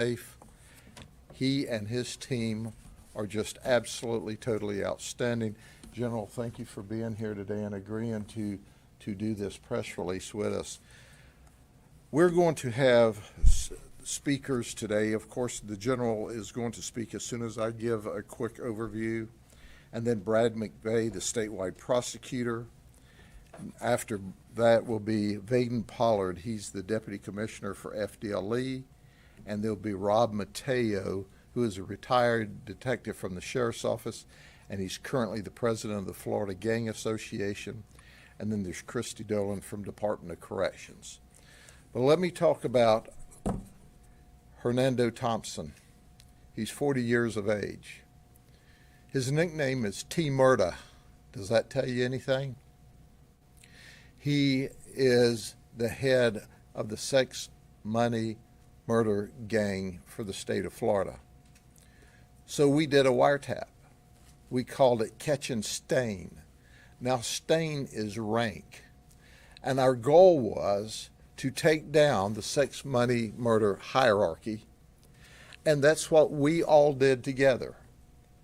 safe. He and his team are just absolutely, totally outstanding. General, thank you for being here today and agreeing to do this press release with us. We're going to have speakers today. Of course, the General is going to speak as soon as I give a quick overview, and then Brad McVeigh, the statewide prosecutor. After that will be Vaden Pollard. He's the Deputy Commissioner for FDLE, and there'll be Rob Mateo, who is a retired detective from the Sheriff's Office, and he's currently the president of the Florida Gang Association. And then there's Christy Dolan from Department of Corrections. But let me talk about Hernando Thompson. He's 40 years of age. His nickname is T-Murda. Does that tell you anything? He is the head of the sex, money, murder gang for the state of Florida. So we did a wiretap. We called it Catch and Stain. Now, stain is rank. And our goal was to take down the sex, money, murder hierarchy. And that's what we all did together.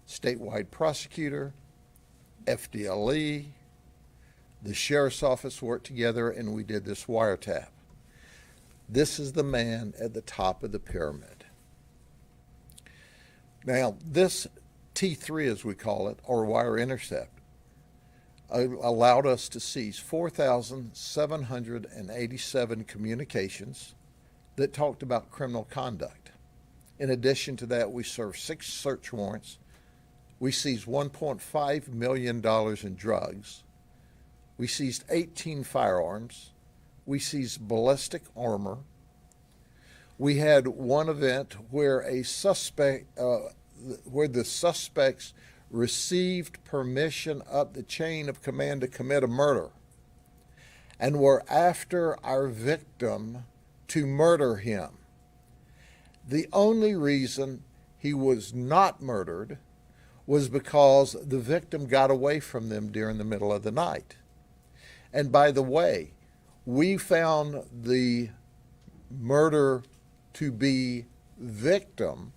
Statewide prosecutor, FDLE, the Sheriff's Office worked together, and we did this wiretap. This is the man at the top of the pyramid. Now, this T3, as we call it, or wire intercept, allowed us to seize 4,787 communications that talked about criminal conduct. In addition to that, we served 6 search warrants. We seized $1.5 million in drugs. We seized 18 firearms. We seized ballistic armor. We had one event where the suspects received permission up the chain of command to commit a murder and were after our victim to murder him. The only reason he was not murdered was because the victim got away from them during the middle of the night. And by the way, we found the murder to be victim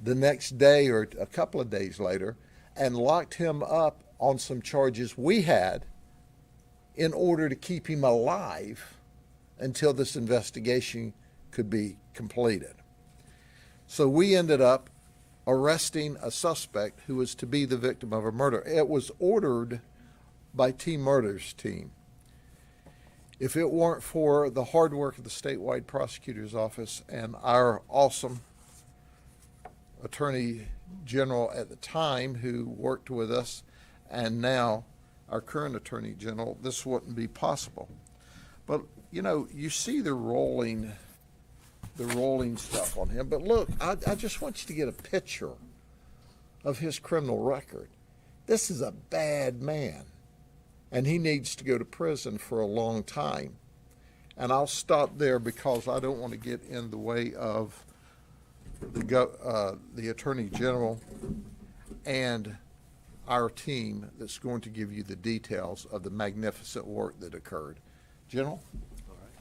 the next day or a couple of days later and locked him up on some charges we had in order to keep him alive until this investigation could be completed. So we ended up arresting a suspect who was to be the victim of a murder. It was ordered by T-Murda's team. If it weren't for the hard work of the statewide prosecutor's office and our awesome Attorney General at the time who worked with us, and now our current Attorney General, this wouldn't be possible. But you know, you see the rolling stuff on him. But look, I just want you to get a picture of his criminal record. This is a bad man, and he needs to go to prison for a long time. And I'll stop there because I don't want to get in the way of the Attorney General and our team that's going to give you the details of the magnificent work that occurred. General? All right.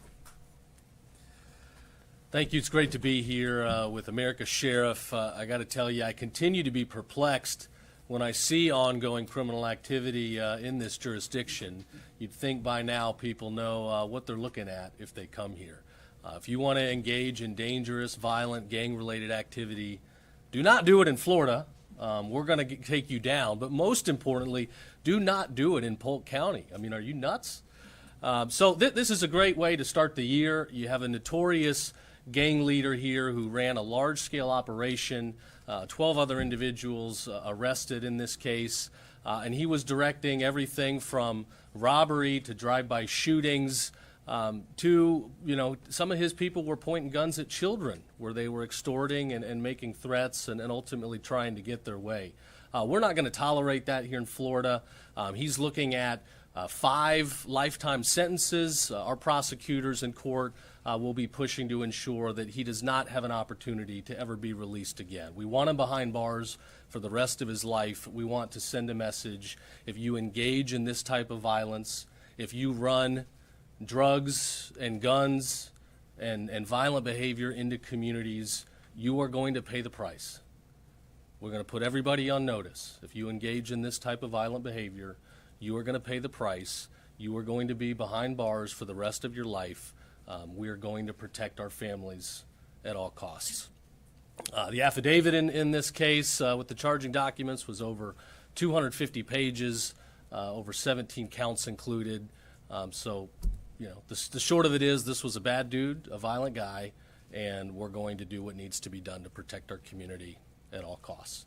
Thank you. It's great to be here with America's Sheriff. I got to tell you, I continue to be perplexed when I see ongoing criminal activity in this jurisdiction. You'd think by now people know what they're looking at if they come here. If you want to engage in dangerous, violent, gang-related activity, do not do it in Florida. We're going to take you down. But most importantly, do not do it in Polk County. I mean, are you nuts? So this is a great way to start the year. You have a notorious gang leader here who ran a large-scale operation, 12 other individuals arrested in this case, and he was directing everything from robbery to drive-by shootings, to, you know, some of his people were pointing guns at children where they were extorting and making threats and ultimately trying to get their way. We're not going to tolerate that here in Florida. He's looking at 5 lifetime sentences. Our prosecutors in court will be pushing to ensure that he does not have an opportunity to ever be released again. We want him behind bars for the rest of his life. We want to send a message. If you engage in this type of violence, if you run drugs and guns and violent behavior into communities, you are going to pay the price. We're going to put everybody on notice. If you engage in this type of violent behavior, you are going to pay the price. You are going to be behind bars for the rest of your life. We are going to protect our families at all costs. The affidavit in this case with the charging documents was over 250 pages, over 17 counts included. So, you know, the short of it is this was a bad dude, a violent guy, and we're going to do what needs to be done to protect our community at all costs.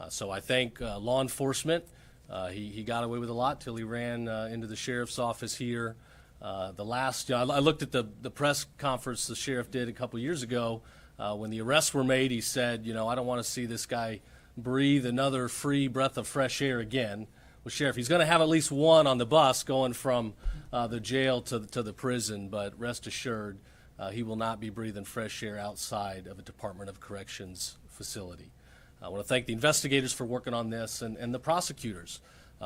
So I thank law enforcement. He got away with a lot till he ran into the sheriff's office here. I looked at the press conference the sheriff did a couple years ago. When the arrests were made, he said, you know, I don't want to see this guy breathe another free breath of fresh air again. Well, Sheriff, he's going to have at least one on the bus going from the jail to the prison, but rest assured, he will not be breathing fresh air outside of a Department of Corrections facility. I want to thank the investigators for working on this and the prosecutors.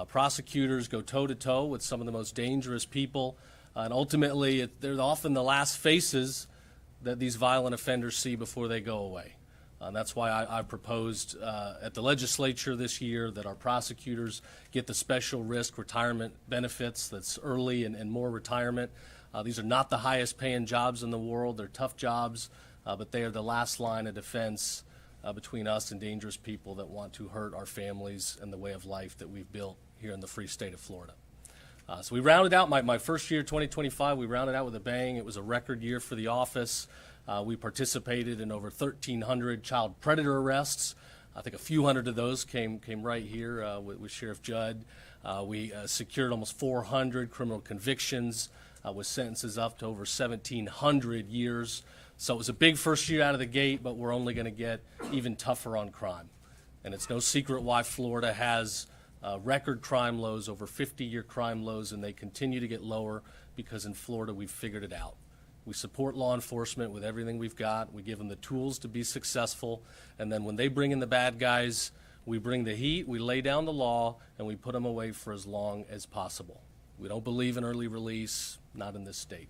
Prosecutors go toe-to-toe with some of the most dangerous people, and ultimately they're often the last faces that these violent offenders see before they go away. That's why I proposed at the legislature this year that our prosecutors get the special risk retirement benefits. That's early and more retirement. These are not the highest paying jobs in the world. They're tough jobs, but they are the last line of defense between us and dangerous people that want to hurt our families and the way of life that we've built here in the free state of Florida. So we rounded out my first year, 2025, we rounded out with a bang. It was a record year for the office. We participated in over 1,300 child predator arrests. I think a few hundred of those came right here with Sheriff Judd. We secured almost 400 criminal convictions with sentences up to over 1,700 years. So it was a big first year out of the gate, but we're only going to get even tougher on crime. And it's no secret why Florida has record crime lows, over 50-year crime lows, and they continue to get lower because in Florida we've figured it out. We support law enforcement with everything we've got. We give them the tools to be successful. And then when they bring in the bad guys, we bring the heat, we lay down the law, and we put them away for as long as possible. We don't believe in early release, not in this state.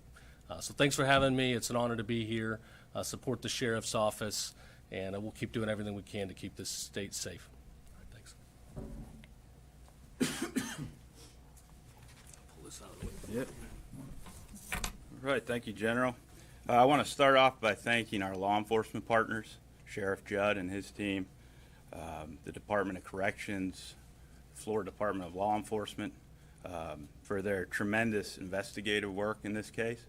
So thanks for having me. It's an honor to be here. Support the sheriff's office, and we'll keep doing everything we can to keep this state safe. All right, thanks. Pull this out of the way. Yep. All right, thank you, General. I want to start off by thanking our law enforcement partners, Sheriff Judd and his team, the Department of Corrections, Florida Department of Law Enforcement, for their tremendous investigative work in this case,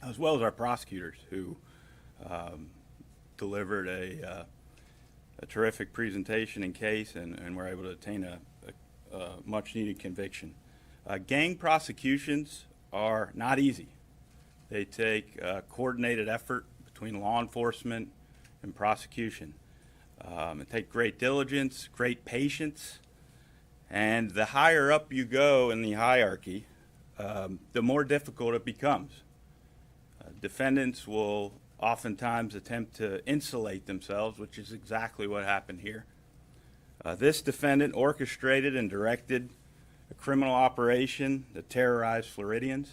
as well as our prosecutors who delivered a terrific presentation and case and were able to attain a much-needed conviction. Gang prosecutions are not easy. They take coordinated effort between law enforcement and prosecution. It takes great diligence, great patience, and the higher up you go in the hierarchy, the more difficult it becomes. Defendants will oftentimes attempt to insulate themselves, which is exactly what happened here. This defendant orchestrated and directed a criminal operation that terrorized Floridians.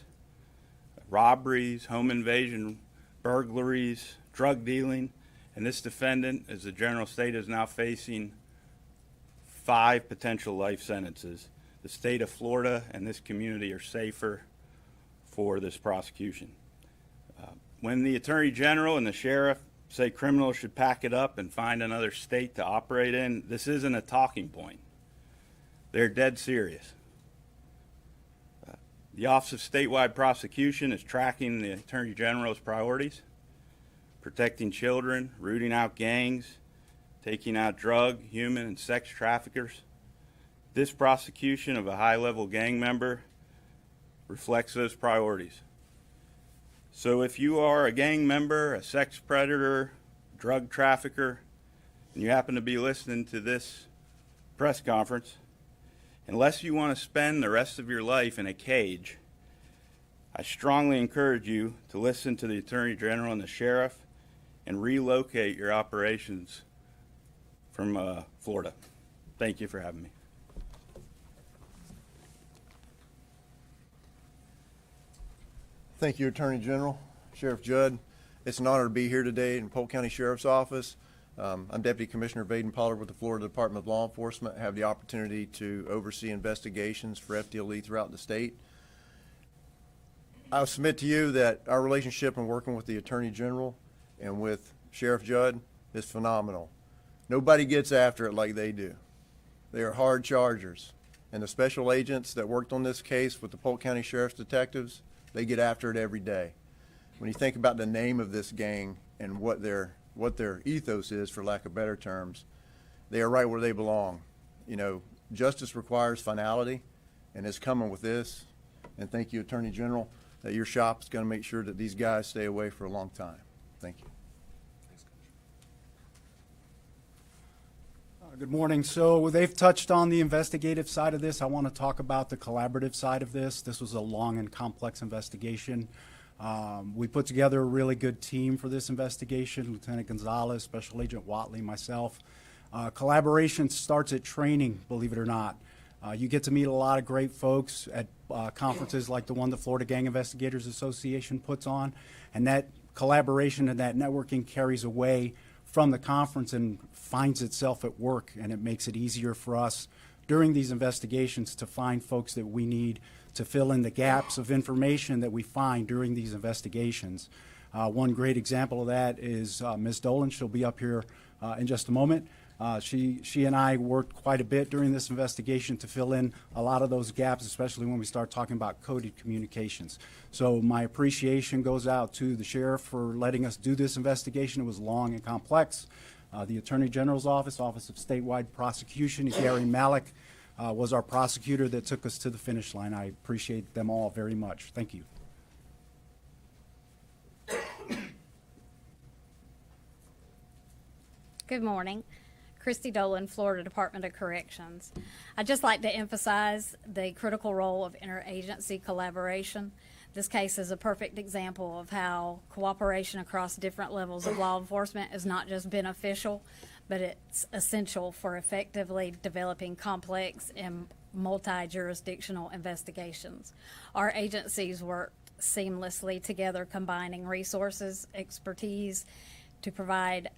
Robberies, home invasion, burglaries, drug dealing, and this defendant, as the General State, is now facing 5 potential life sentences. The state of Florida and this community are safer for this prosecution. When the Attorney General and the Sheriff say criminals should pack it up and find another state to operate in, this isn't a talking point. They're dead serious. The Office of Statewide Prosecution is tracking the Attorney General's priorities, protecting children, rooting out gangs, taking out drug, human, and sex traffickers. This prosecution of a high-level gang member reflects those priorities. So if you are a gang member, a sex predator, drug trafficker, and you happen to be listening to this press conference, unless you want to spend the rest of your life in a cage, I strongly encourage you to listen to the Attorney General and the Sheriff and relocate your operations from Florida. Thank you for having me. Thank you, Attorney General. Sheriff Judd. It's an honor to be here today in Polk County Sheriff's Office. I'm Deputy Commissioner Vaden Pollard with the Florida Department of Law Enforcement. I have the opportunity to oversee investigations for FDLE throughout the state. I'll submit to you that our relationship in working with the Attorney General and with Sheriff Judd is phenomenal. Nobody gets after it like they do. They are hard chargers. And the special agents that worked on this case with the Polk County Sheriff's detectives, they get after it every day. When you think about the name of this gang and what their ethos is, for lack of better terms, they are right where they belong. You know, justice requires finality, and it's coming with this. And thank you, Attorney General, that your shop is going to make sure that these guys stay away for a long time. Thank you. Good morning. So they've touched on the investigative side of this. I want to talk about the collaborative side of this. This was a long and complex investigation. We put together a really good team for this investigation, Lieutenant Gonzalez, Special Agent Watley, myself. Collaboration starts at training, believe it or not. You get to meet a lot of great folks at conferences like the one the Florida Gang Investigators Association puts on, and that collaboration and that networking carries away from the conference and finds itself at work, and it makes it easier for us during these investigations to find folks that we need to fill in the gaps of information that we find during these investigations. One great example of that is Ms. Dolan. She'll be up here in just a moment. She and I worked quite a bit during this investigation to fill in a lot of those gaps, especially when we start talking about coded communications. So my appreciation goes out to the sheriff for letting us do this investigation. It was long and complex. The Attorney General's Office of Statewide Prosecution, Gary Malik, was our prosecutor that took us to the finish line. I appreciate them all very much. Thank you. Good morning. Christy Dolan, Florida Department of Corrections. I'd just like to emphasize the critical role of interagency collaboration. This case is a perfect example of how cooperation across different levels of law enforcement is not just beneficial, but it's essential for effectively developing complex and multi-jurisdictional investigations. Our agencies work seamlessly together, combining resources, expertise to provide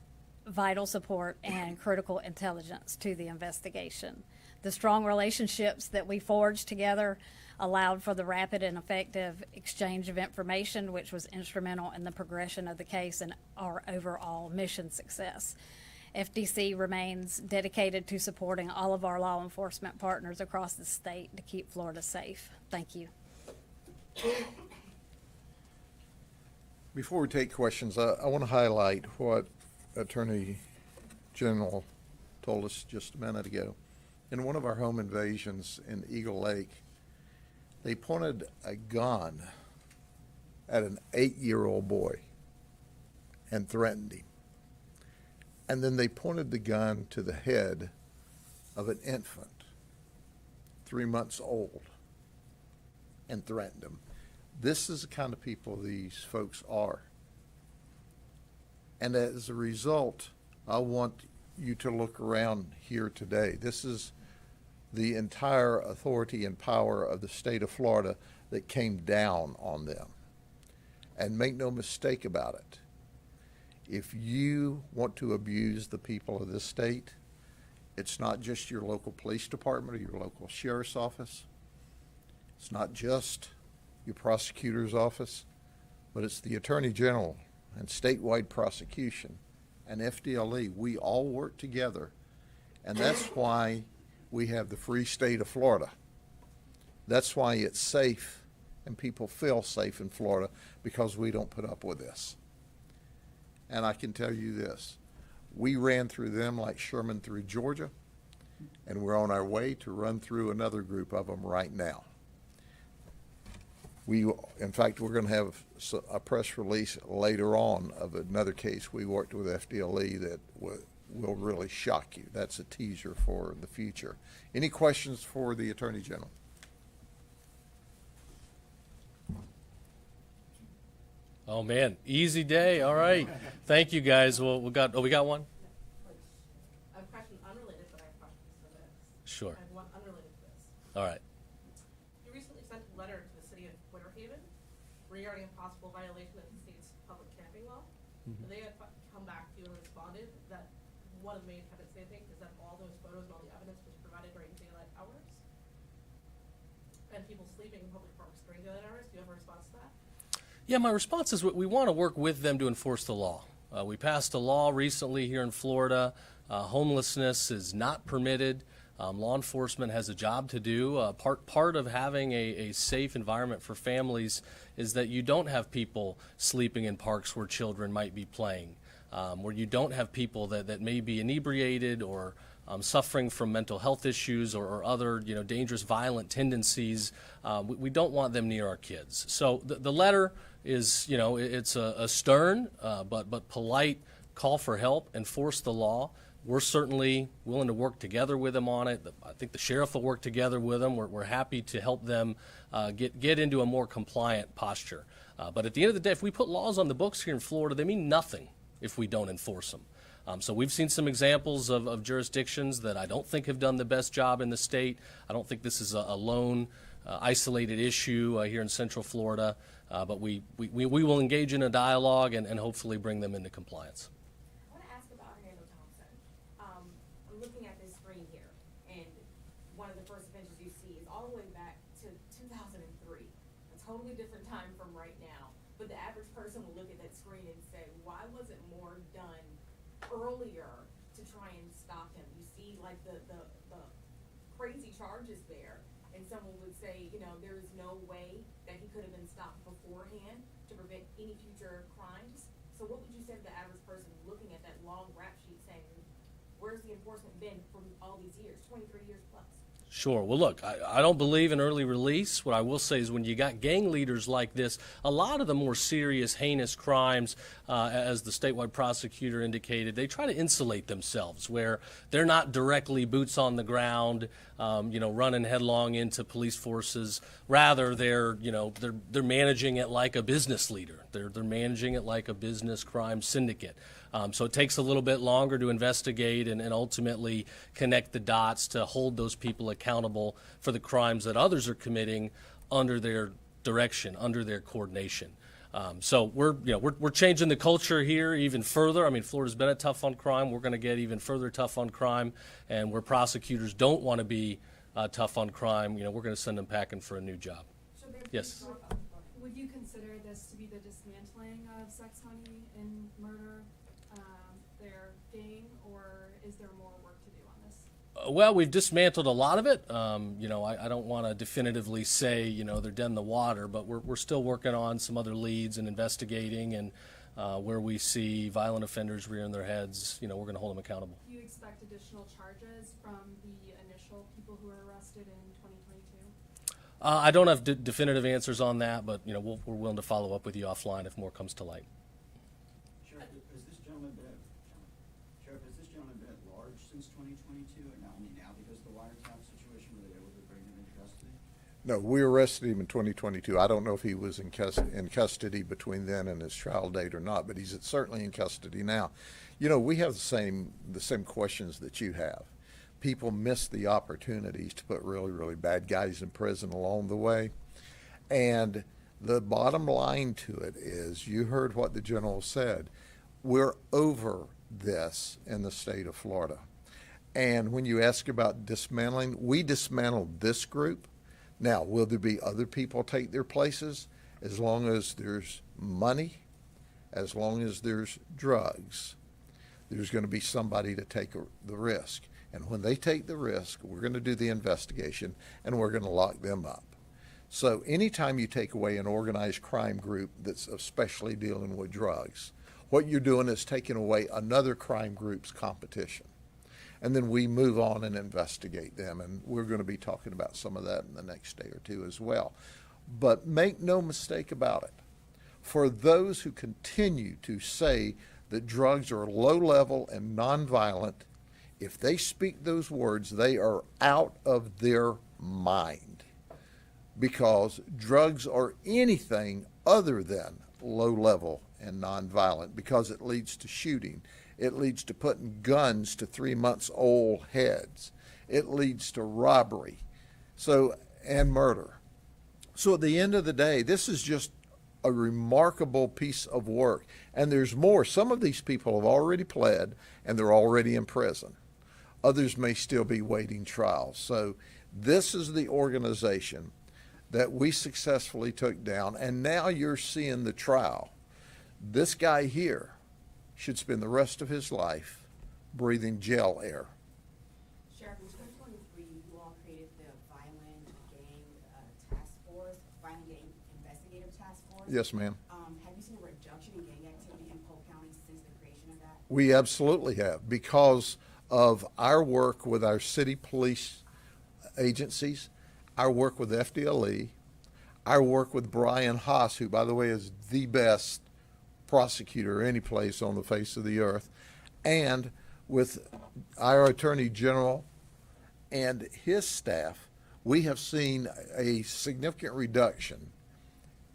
vital support and critical intelligence to the investigation. The strong relationships that we forged together allowed for the rapid and effective exchange of information, which was instrumental in the progression of the case and our overall mission success. FDC remains dedicated to supporting all of our law enforcement partners across the state to keep Florida safe. Thank you. Before we take questions, I want to highlight what Attorney General told us just a minute ago. In one of our home invasions in Eagle Lake, they pointed a gun at an 8-year-old boy and threatened him. And then they pointed the gun to the head of an infant, 3 months old, and threatened him. This is the kind of people these folks are. And as a result, I want you to look around here today. This is the entire authority and power of the state of Florida that came down on them. And make no mistake about it. If you want to abuse the people of this state, it's not just your local police department or your local sheriff's office. It's not just your prosecutor's office, but it's the Attorney General and statewide prosecution and FDLE. We all work together, and that's why we have the free state of Florida. That's why it's safe and people feel safe in Florida, because we don't put up with this. And I can tell you this, we ran through them like Sherman through Georgia, and we're on our way to run through another group of them right now. In fact, we're going to have a press release later on of another case we worked with FDLE that will really shock you. That's a teaser for the future. Any questions for the Attorney General? Oh man, easy day. All right. Thank you guys. Well, we got one? I have a question unrelated, but I have questions for this. Sure. I have one unrelated to this. All right. You recently sent a letter to the city of Winter Haven regarding a possible violation of the state's responded that one of the main tenets they think is that all those photos and all the evidence was provided during daylight hours? And people sleeping in public parks during daylight hours, do you have a response to that? Yeah, my response is we want to work with them to enforce the law. We passed a law recently here in Florida. Homelessness is not permitted. Law enforcement has a job to do. Part of having a safe environment for families is that you don't have people sleeping in parks where children might be playing, where you don't have people that may be inebriated or suffering from mental health issues or other dangerous violent tendencies. We don't want them near our kids. So the letter is it's a stern but polite call for help. Enforce the law. We're certainly willing to work together with them on it. I think the sheriff will work together with them. We're happy to help them get into a more compliant posture. But at the end of the day, if we put laws on the books here in Florida, they mean nothing if we don't enforce them. So we've seen some examples of jurisdictions that I don't think have done the best job in the state. I don't think this is a lone, isolated issue here in Central Florida. But we will engage in a dialogue and hopefully bring them into compliance. I want to ask about Hernando Thompson. I'm looking at this screen here, and one of the first offenses you see is all the way back to 2003. A totally different time from right now. But the average person will look at that screen and say, why wasn't more done earlier to try and stop him? You see, like, the crazy charges there, and someone would say, there is no way that he could have been stopped beforehand to prevent any future crimes. So what would you say to the average person looking at that long rap sheet saying, where's the enforcement been from all these years, 23 years plus? Sure. Well, look, I don't believe in early release. What I will say is when you got gang leaders like this, a lot of the more serious, heinous crimes, as the statewide prosecutor indicated, they try to insulate themselves where they're not directly boots on the ground, running headlong into police forces. Rather, they're managing it like a business leader. They're managing it like a business crime syndicate. So it takes a little bit longer to investigate and ultimately connect the dots to hold those people accountable for the crimes that others are committing under their direction, under their coordination. So we're changing the culture here even further. I mean, Florida's been a tough on crime. We're going to get even further tough on crime, and where prosecutors don't want to be tough on crime, we're going to send them packing for a new job. Yes. Would you consider this to be the dismantling of sex, money, and murder, their gang, or is there more work to do on this? Well, we've dismantled a lot of it. I don't want to definitively say, they're dead in the water, but we're still working on some other leads and investigating, and where we see violent offenders rearing their heads, we're going to hold them accountable. Do you expect additional charges from the initial people who were arrested in 2022? I don't have definitive answers on that, but, we're willing to follow up with you offline if more comes to light. Sheriff, has this gentleman been at large since 2022, or now because of the wiretap situation, were they able to bring him into custody? No, we arrested him in 2022. I don't know if he was in custody between then and his trial date or not, but he's certainly in custody now. We have the same questions that you have. People miss the opportunities to put really, really bad guys in prison along the way. And the bottom line to it is, you heard what the general said, we're over this in the state of Florida. And when you ask about dismantling, we dismantled this group. Now, will there be other people take their places? As long as there's money, as long as there's drugs, there's going to be somebody to take the risk. And when they take the risk, we're going to do the investigation and we're going to lock them up. So anytime you take away an organized crime group that's especially dealing with drugs, what you're doing is taking away another crime group's competition. And then we move on and investigate them, and we're going to be talking about some of that in the next day or two as well. But make no mistake about it. For those who continue to say that drugs are low level and nonviolent, if they speak those words, they are out of their mind, because drugs are anything other than low level and nonviolent, because it leads to shooting. It leads to putting guns to 3-month-old heads. It leads to robbery, and murder. So at the end of the day, this is just a remarkable piece of work. And there's more. Some of these people have already pled and they're already in prison. Others may still be waiting trial. So this is the organization that we successfully took down, and now you're seeing the trial. This guy here should spend the rest of his life breathing jail air. Sheriff, in 2023, you all created the Violent Gang Task Force, Violent Gang Investigative Task Force. Yes, ma'am. Have you seen a reduction in gang activity in Polk County since the creation of that? We absolutely have, because of our work with our city police agencies, our work with FDLE, our work with Brian Haas, who, by the way, is the best prosecutor any place on the face of the earth, and with our Attorney General and his staff. We have seen a significant reduction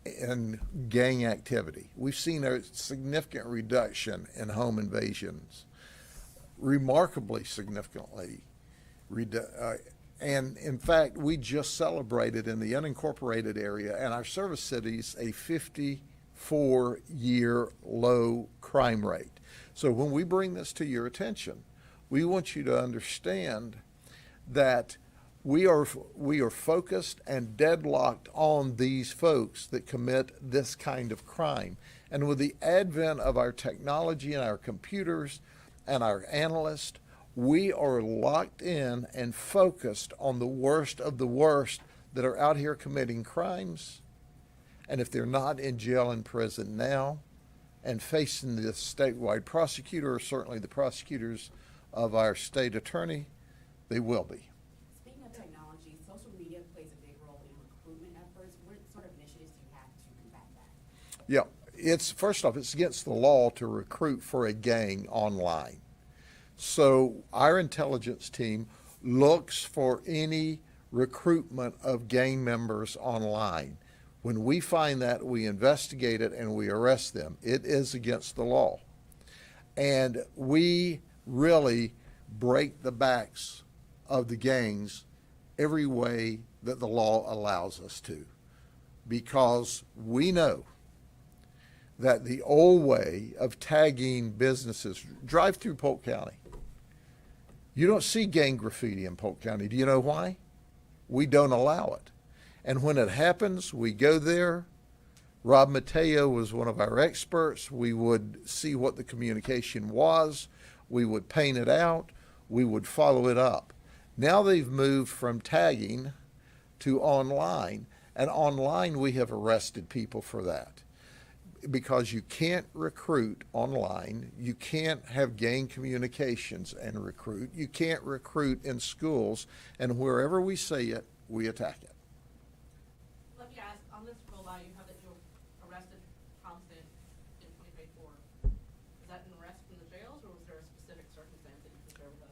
in gang activity. We've seen a significant reduction in home invasions, remarkably significantly. And in fact, we just celebrated in the unincorporated area and our service cities a 54-year low crime rate. So when we bring this to your attention, we want you to understand that we are focused and deadlocked on these folks that commit this kind of crime. And with the advent of our technology and our computers and our analysts, we are locked in and focused on the worst of the worst that are out here committing crimes. And if they're not in jail and prison now and facing the statewide prosecutor, or certainly the prosecutors of our state attorney, they will be. Speaking of technology, social media plays a big role in recruitment efforts. What sort of initiatives do you have to combat that? Yeah, first off, it's against the law to recruit for a gang online. So our intelligence team looks for any recruitment of gang members online. When we find that, we investigate it and we arrest them. It is against the law. And we really break the backs of the gangs every way that the law allows us to, because we know that the old way of tagging businesses, drive through Polk County. You don't see gang graffiti in Polk County. Do you know why? We don't allow it. And when it happens, we go there. Rob Mateo was one of our experts. We would see what the communication was. We would paint it out. We would follow it up. Now they've moved from tagging to online, and online we have arrested people for that. Because you can't recruit online, you can't have gang communications and recruit, you can't recruit in schools, and wherever we see it, we attack it. Let me ask, on this real law, you have that you arrested Thompson in 2024. Is that an arrest from the jails, or was there a specific circumstance that you can share with us?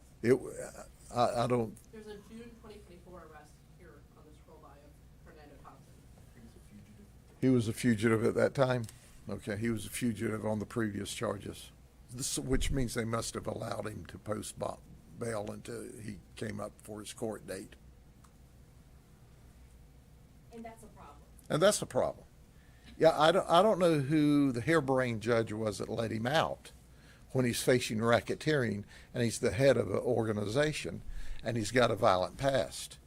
I don't. There's a June 2024 arrest here on this scroll by of Hernando Thompson. He was a fugitive at that time? Okay, he was a fugitive on the previous charges, which means they must have allowed him to post bail until he came up for his court date. And that's a problem. And that's a problem. Yeah, I don't know who the harebrained judge was that let him out when he's facing racketeering and he's the head of an organization and he's got a violent past.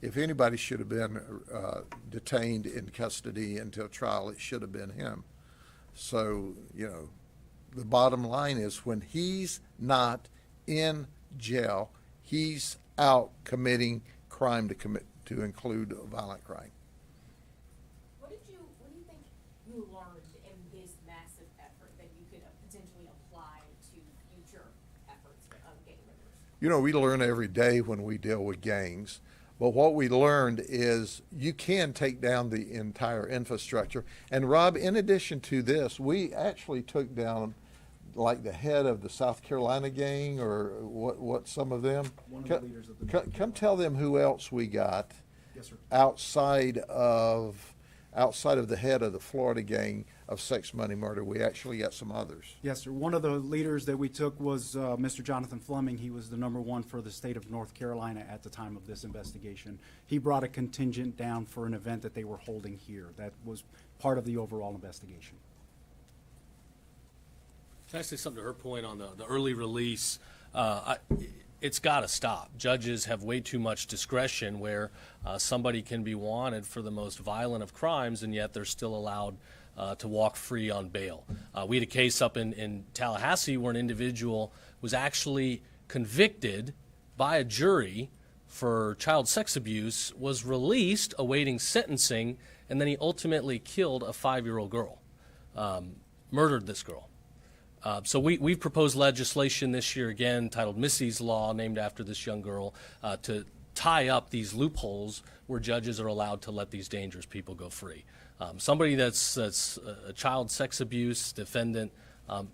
If anybody should have been detained in custody until trial, it should have been him. So, you know, the bottom line is when he's not in jail, he's out committing crime to include a violent crime. What do you think you learned in this massive effort that you could potentially apply to future efforts of gang members? You know, we learn every day when we deal with gangs. But what we learned is you can take down the entire infrastructure. And Rob, in addition to this, we actually took down like the head of the South Carolina gang, or what some of them. One of the leaders of the Come tell them who else we got. Yes, sir. outside of the head of the Florida gang of sex, money, murder. We actually got some others. Yes, sir. One of the leaders that we took was Mr. Jonathan Fleming. He was the #1 for the state of North Carolina at the time of this investigation. He brought a contingent down for an event that they were holding here. That was part of the overall investigation. Can I say something to her point on the early release? It's got to stop. Judges have way too much discretion where somebody can be wanted for the most violent of crimes, and yet they're still allowed to walk free on bail. We had a case up in Tallahassee where an individual was actually convicted by a jury for child sex abuse, was released awaiting sentencing, and then he ultimately killed a 5-year-old girl, murdered this girl. So we've proposed legislation this year, again, titled Missy's Law, named after this young girl, to tie up these loopholes where judges are allowed to let these dangerous people go free. Somebody that's a child sex abuse defendant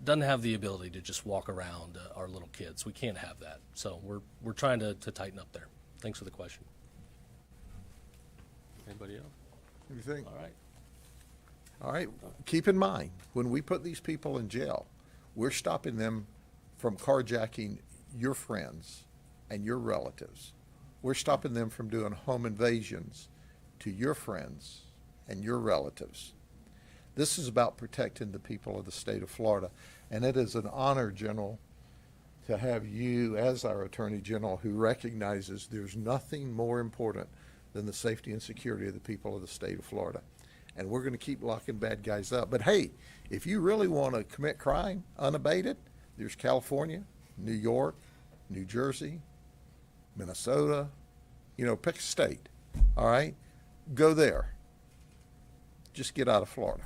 doesn't have the ability to just walk around our little kids. We can't have that. So we're trying to tighten up there. Thanks for the question. Anybody else? What do you think? All right. All right, keep in mind, when we put these people in jail, we're stopping them from carjacking your friends and your relatives. We're stopping them from doing home invasions to your friends and your relatives. This is about protecting the people of the state of Florida. And it is an honor, General, to have you as our Attorney General who recognizes there's nothing more important than the safety and security of the people of the state of Florida. And we're going to keep locking bad guys up. But hey, if you really want to commit crime unabated, there's California, New York, New Jersey, Minnesota, pick a state, all right? Go there. Just get out of Florida.